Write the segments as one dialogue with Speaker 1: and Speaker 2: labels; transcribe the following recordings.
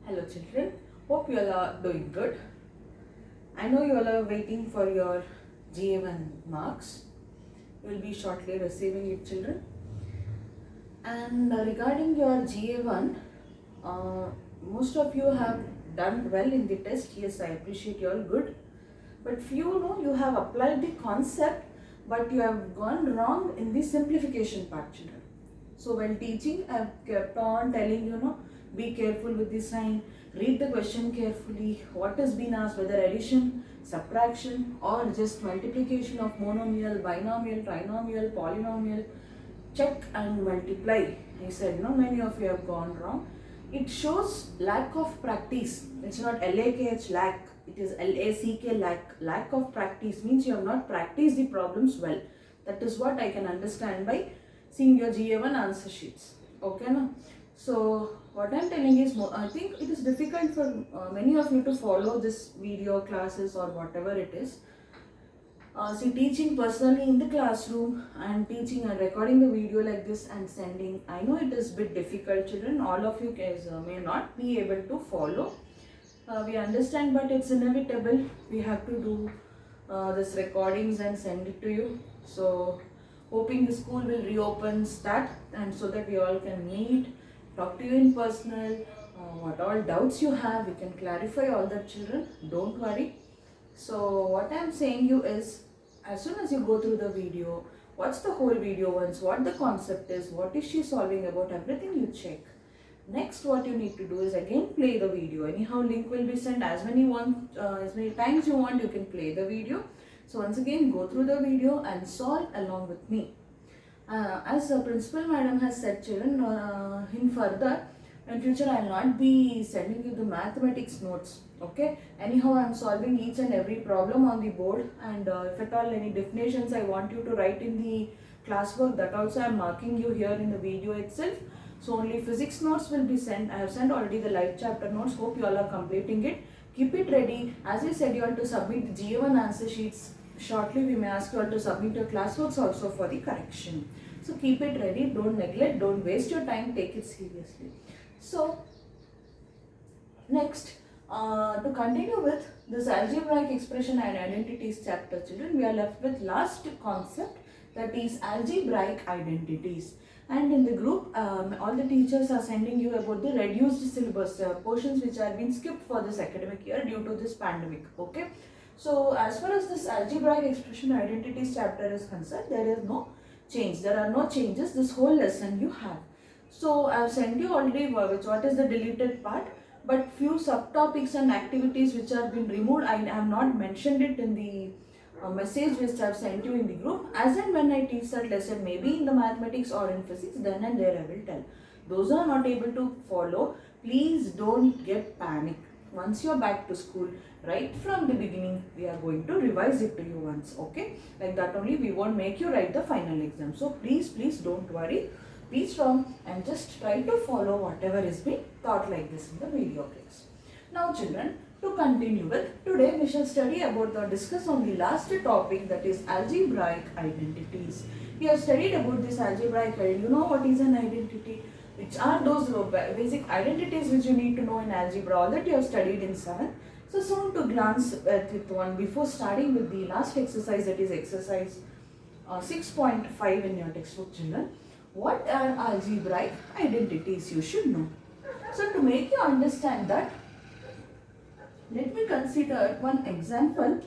Speaker 1: Hello children, hope you all are doing good. I know you all are waiting for your GA1 marks. You will be shortly receiving it children. And regarding your GA1, most of you have done well in the test. Yes, I appreciate you all good. But few know you have applied the concept but you have gone wrong in the simplification part children. So while teaching, I have kept on telling be careful with the sign, read the question carefully, what has been asked, whether addition, subtraction or just multiplication of monomial, binomial, trinomial, polynomial, check and multiply. I said many of you have gone wrong. It shows lack of practice. It's not LAKH lack, it is LACK lack of practice means you have not practiced the problems well. That is what I can understand by seeing your GA1 answer sheets. Okay na? So what I am telling is, I think it is difficult for many of you to follow this video classes or whatever it is. See, teaching personally in the classroom and teaching and recording the video like this and sending, I know it is a bit difficult children. All of you guys may not be able to follow. We understand, but it's inevitable. We have to do this recordings and send it to you. So hoping the school will reopen, start, and so that we all can meet, talk to you in personal. What all doubts you have, we can clarify all that children. Don't worry. So what I am saying you is, as soon as you go through the video, watch the whole video once, what the concept is, what is she solving about, everything you check. Next what you need to do is again play the video. Anyhow link will be sent as many times you want, you can play the video. So once again go through the video and solve along with me. As the principal madam has said children, in further in future I will not be sending you the mathematics notes. Okay, anyhow I am solving each and every problem on the board, and if at all any definitions I want you to write in the classwork, that also I am marking you here in the video itself. So only physics notes will be sent. I have sent already the life chapter notes. Hope you all are completing it. Keep it ready. As I said, you have to submit the GA1 answer sheets. Shortly we may ask you all to submit your classworks also for the correction. So keep it ready. Don't neglect. Don't waste your time. Take it seriously. So next, to continue with this algebraic expression and identities chapter children, we are left with last concept, that is algebraic identities. And in the group, all the teachers are sending you about the reduced syllabus portions which are being skipped for this academic year due to this pandemic. Okay. So as far as this algebraic expression identities chapter is concerned, there is no change. There are no changes. This whole lesson you have. So I have sent you already what is the deleted part, but few subtopics and activities which have been removed, I have not mentioned it in the message which I have sent you in the group. As and when I teach that lesson, maybe in the mathematics or in physics, then and there I will tell. Those who are not able to follow, please don't get panic. Once you are back to school, right from the beginning, we are going to revise it to you once. Okay, like that only, we won't make you write the final exam. So please don't worry. Be strong and just try to follow whatever is being taught like this in the video class. Now children, to continue with, today we shall study about discuss on the last topic, that is algebraic identities. We have studied about this algebraic identity. You know what is an identity? Which are those basic identities which you need to know in algebra, all that you have studied in 7. So soon to glance at with one before starting with the last exercise, that is exercise 6.5 in your textbook children. What are algebraic identities you should know? So to make you understand that, let me consider one example,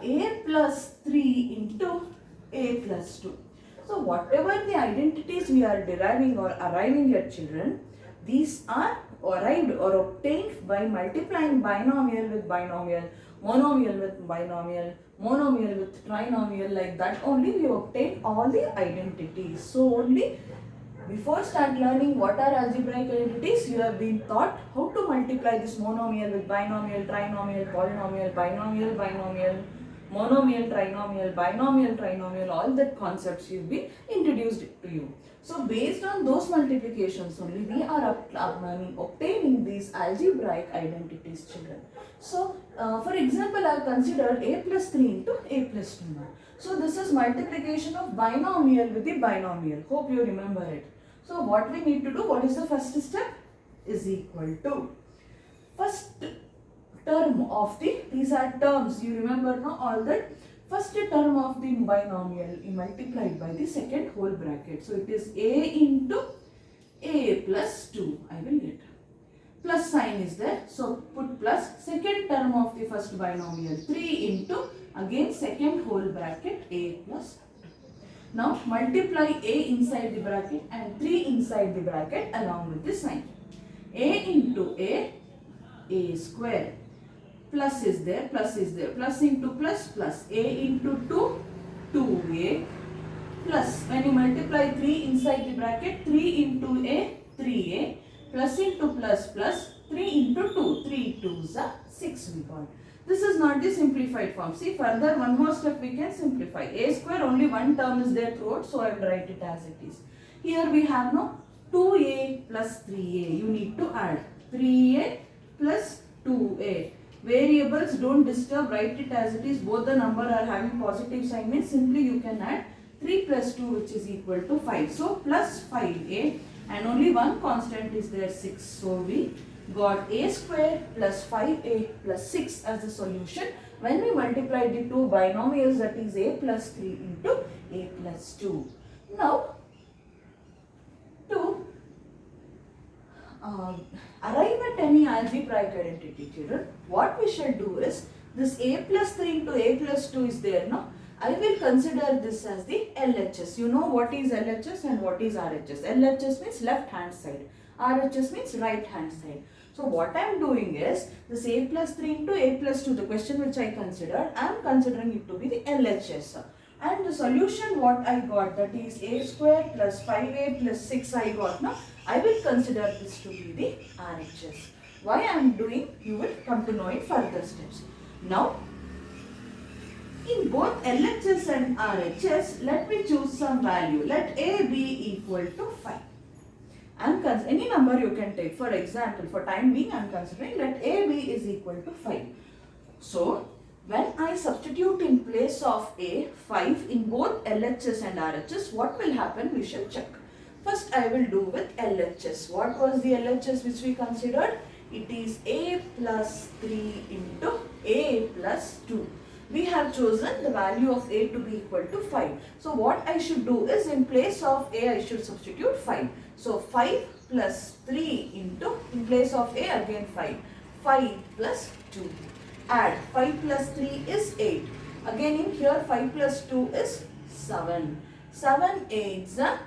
Speaker 1: a plus 3 into a plus 2. So whatever the identities we are deriving or arriving at children, these are arrived or obtained by multiplying binomial with binomial, monomial with binomial, monomial with trinomial, like that only we obtain all the identities. So only before start learning what are algebraic identities, you have been taught how to multiply this monomial with binomial, trinomial, polynomial, binomial, monomial, trinomial, all that concepts will be introduced to you. So based on those multiplications only, we are obtaining these algebraic identities children. So for example, I have considered a plus 3 into a plus 2 now. So this is multiplication of binomial with the binomial. Hope you remember it. So what we need to do, what is the first step? is equal to first term of the, these are terms, you remember now all that, first term of the binomial multiplied by the second whole bracket. So it is a into a plus 2, I will get. Plus sign is there, so put plus, second term of the first binomial 3 into, again second whole bracket a plus 2. Now multiply a inside the bracket and 3 inside the bracket along with the sign. A into a square, plus is there, plus into plus, plus a into 2, 2a, plus when you multiply 3 inside the bracket, 3 into a, 3a, plus into plus, plus 3 into 2, 3 2s are 6 we got. This is not the simplified form. See, further one more step we can simplify. A square, only one term is there throughout, so I will write it as it is. Here we have now 2a plus 3a. You need to add 3a plus 2a. Variables don't disturb, write it as it is. Both the number are having positive sign, means simply you can add 3 plus 2 which is equal to 5. So plus 5a, and only one constant is there, 6. So we got a square plus 5a plus 6 as the solution when we multiply the two binomials, that is a plus 3 into a plus 2. Now to arrive at any algebraic identity, children, what we shall do is, this a plus 3 into a plus 2 is there now. I will consider this as the LHS. You know what is LHS and what is RHS. LHS means left hand side. RHS means right hand side. So what I am doing is, this a plus 3 into a plus 2, the question which I considered, I am considering it to be the LHS. And the solution what I got, that is a square plus 5a plus 6 I got now. I will consider this to be the RHS. Why I am doing, you will come to know in further steps. Now, in both LHS and RHS, let me choose some value. Let a be equal to 5. Any number you can take. For example, for time being, I am considering let a be is equal to 5. So, when I substitute in place of a 5 in both LHS and RHS, what will happen? We shall check. First, I will do with LHS. What was the LHS which we considered? It is a plus 3 into a plus 2. We have chosen the value of a to be equal to 5. So what I should do is, in place of a I should substitute 5. So 5 plus 3 into, in place of a again 5. 5 plus 2. Add 5 plus 3 is 8. Again in here 5 plus 2 is 7. 7 8s are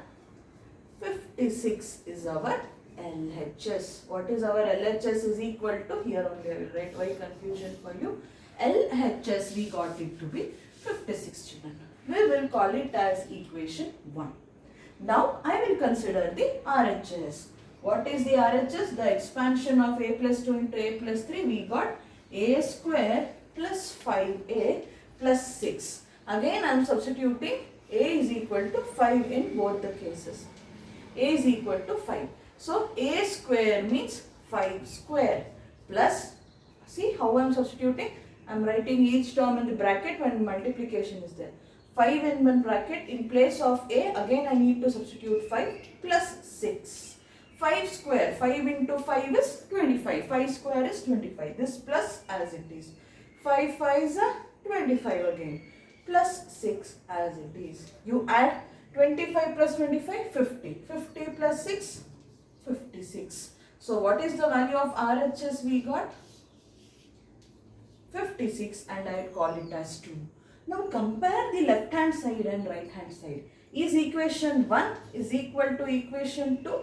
Speaker 1: 56 is our LHS. What is our LHS is equal to? Here only I will write, why confusion for you. LHS we got it to be 56 children. We will call it as equation 1. Now I will consider the RHS. What is the RHS? The expansion of a plus 2 into a plus 3. We got a square plus 5a plus 6. Again I am substituting a is equal to 5 in both the cases. A is equal to 5. So a square means 5 square plus, see how I am substituting? I am writing each term in the bracket when multiplication is there. 5 in one bracket, in place of a again I need to substitute 5 plus 6. 5 square, 5 into 5 is 25. 5 square is 25. This plus as it is. 5 5s are 25 again. Plus 6 as it is. You add 25 plus 25, 50. 50 plus 6, 56. So what is the value of RHS we got? 56, and I will call it as 2. Now compare the left hand side and right hand side. Is equation 1 is equal to equation 2?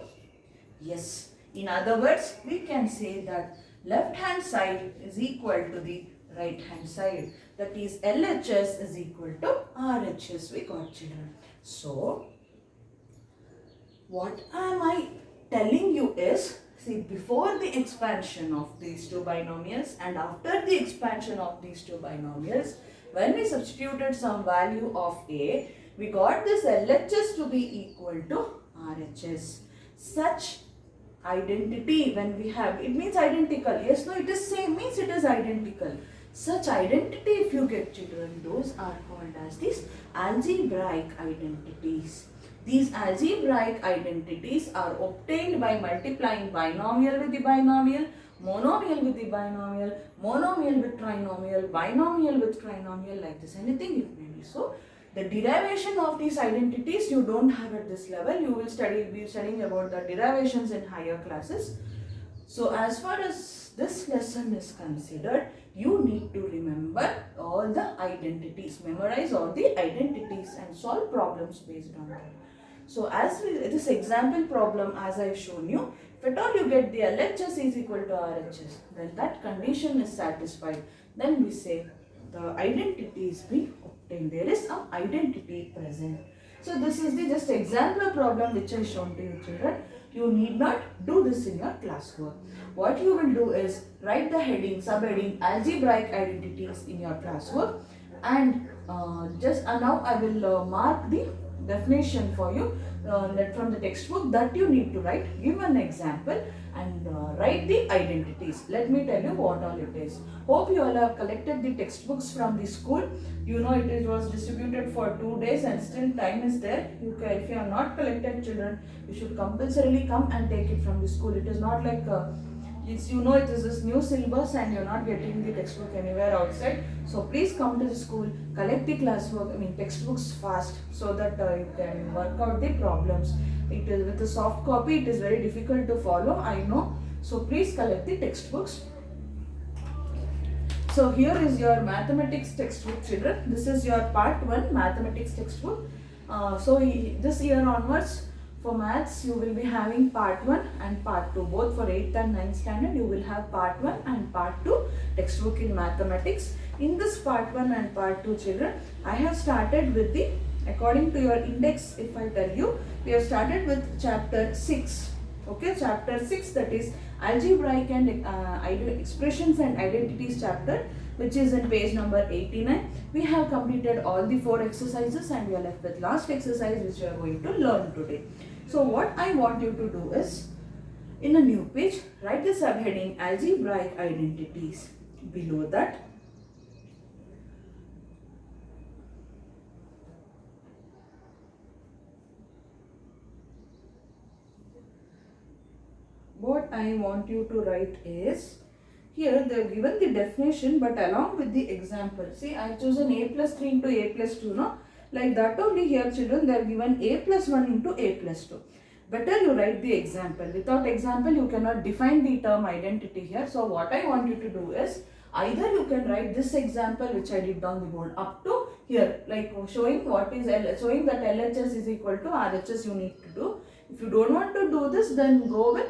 Speaker 1: Yes. In other words, we can say that left hand side is equal to the right hand side. That is LHS is equal to RHS. We got, children. So, what am I telling you is, see, before the expansion of these two binomials and after the expansion of these two binomials, when we substituted some value of a, we got this LHS to be equal to RHS. Such identity, when we have, it means identical. Yes, no, it is same, means it is identical. Such identity, if you get, children, those are called as these algebraic identities. These algebraic identities are obtained by multiplying binomial with the binomial, monomial with the binomial, monomial with trinomial, binomial with trinomial, like this, anything it may be. So, the derivation of these identities you don't have at this level. You will be studying about the derivations in higher classes. So, as far as this lesson is considered, you need to remember all the identities, memorize all the identities and solve problems based on that. So, this example problem, as I have shown you, if at all you get the LHS is equal to RHS, then that condition is satisfied. Then we say the identity is being obtained. There is an identity present. So, this is the just example problem which I shown to you, children. You need not do this in your classwork. What you will do is write the heading, subheading, algebraic identities in your classwork, and now I will mark the definition for you from the textbook that you need to write. Give an example and write the identities. Let me tell you what all it is. Hope you all have collected the textbooks from the school. You know it was distributed for 2 days and still time is there. If you have not collected, children, you should compulsorily come and take it from the school. It is not like it is this new syllabus and you're not getting the textbook anywhere outside. So please come to the school, collect the classwork, textbooks fast, so that you can work out the problems. It is with a soft copy, it is very difficult to follow, I know. So please collect the textbooks. So here is your mathematics textbook, children. This is your part 1 mathematics textbook. This year onwards, for maths, you will be having part 1 and part 2. Both for 8th and 9th standard, you will have part 1 and part 2 textbook in mathematics. In this part 1 and part 2, children, I have started with according to your index, if I tell you, we have started with chapter 6. Okay, chapter 6, that is algebraic and expressions and identities chapter, which is in page number 89. We have completed all the 4 exercises and we are left with last exercise which we are going to learn today. So what I want you to do is, in a new page, write the subheading algebraic identities. Below that, what I want you to write is, here they have given the definition but along with the example. See, I have chosen a plus 3 into a plus 2, no? Like that only here, children, they have given a plus 1 into a plus 2. Better you write the example. Without example, you cannot define the term identity here. So what I want you to do is, either you can write this example which I did on the board up to here, like showing showing that LHS is equal to RHS you need to do. If you don't want to do this, then go with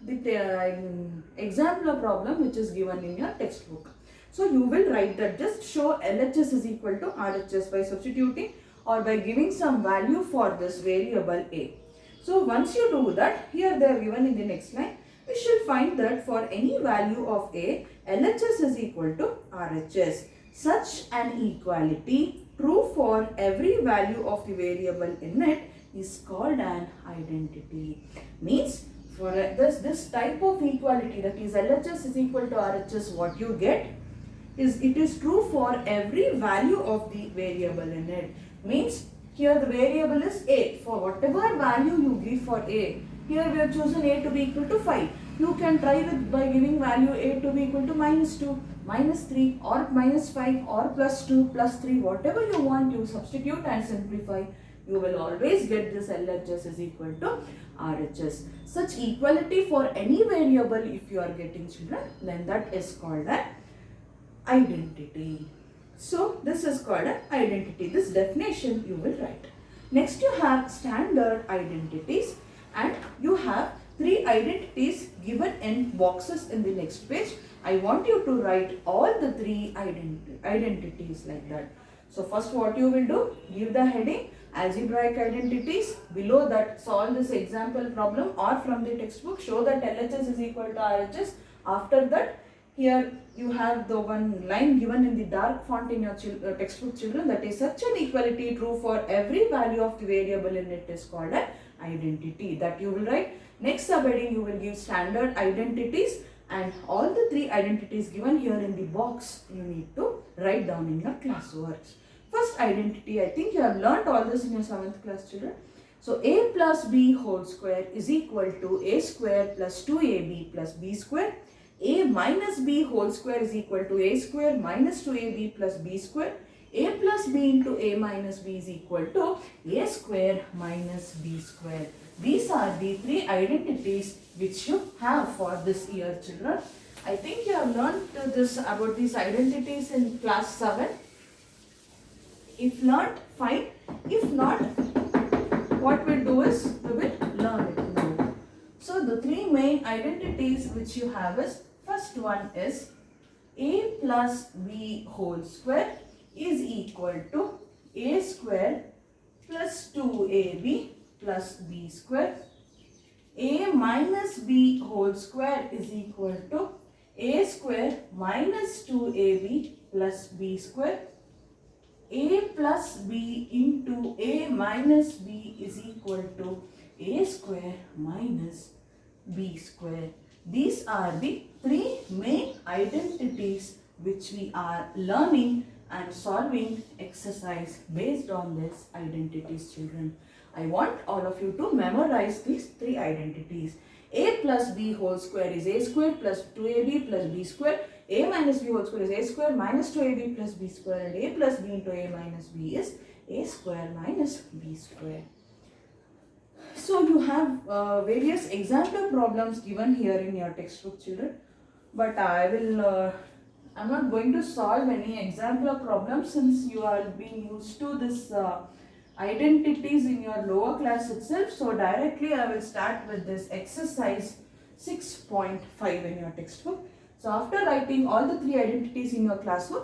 Speaker 1: the example problem which is given in your textbook. So you will write that, just show LHS is equal to RHS by substituting or by giving some value for this variable A. So once you do that, here they are given in the next line, we should find that for any value of A, LHS is equal to RHS. Such an equality, true for every value of the variable in it, is called an identity. Means for this type of equality, that is LHS is equal to RHS, what you get is, it is true for every value of the variable in it. Means here the variable is A. For whatever value you give for A, here we have chosen A to be equal to 5. You can try with by giving value A to be equal to -2, -3 or -5 or +2, +3, whatever you want, you substitute and simplify. You will always get this LHS is equal to RHS. Such equality for any variable, if you are getting, children, then that is called an identity. So this is called an identity. This definition you will write. Next you have standard identities, and you have 3 identities given in boxes in the next page. I want you to write all the 3 identities like that. So first what you will do, give the heading algebraic identities. Below that, solve this example problem or from the textbook, show that LHS is equal to RHS. After that, here you have the one line given in the dark font in your textbook, children, that is such an equality true for every value of the variable in it is called an identity. That you will write. Next subheading, you will give standard identities, and all the 3 identities given here in the box you need to write down in your classwork. First first identity, I think you have learnt all this in your 7th class, children. So a plus b whole square is equal to a square plus 2ab plus b square. A minus b whole square is equal to a square minus 2ab plus b square. A plus b into a minus b is equal to a square minus b square. These are the 3 identities which you have for this year, children. I think you have learned this about these identities in class 7. If learnt, fine. If not, what we'll do is we will learn it now. So the 3 main identities which you have is, first one is a plus b whole square is equal to a square plus 2ab plus b square. A minus b whole square is equal to a square minus 2ab plus b square. A plus b into a minus b is equal to a square minus b square. These are the 3 main identities which we are learning and solving exercise based on these identities, children. I want all of you to memorize these 3 identities. A plus b whole square is a square plus 2ab plus b square. A minus b whole square is a square minus 2ab plus b square, and a plus b into a minus b is a square minus b square. So you have various example problems given here in your textbook, children, but I'm not going to solve any example problems since you are being used to this identities in your lower class itself. So directly I will start with this exercise 6.5 in your textbook. So after writing all the 3 identities in your classwork,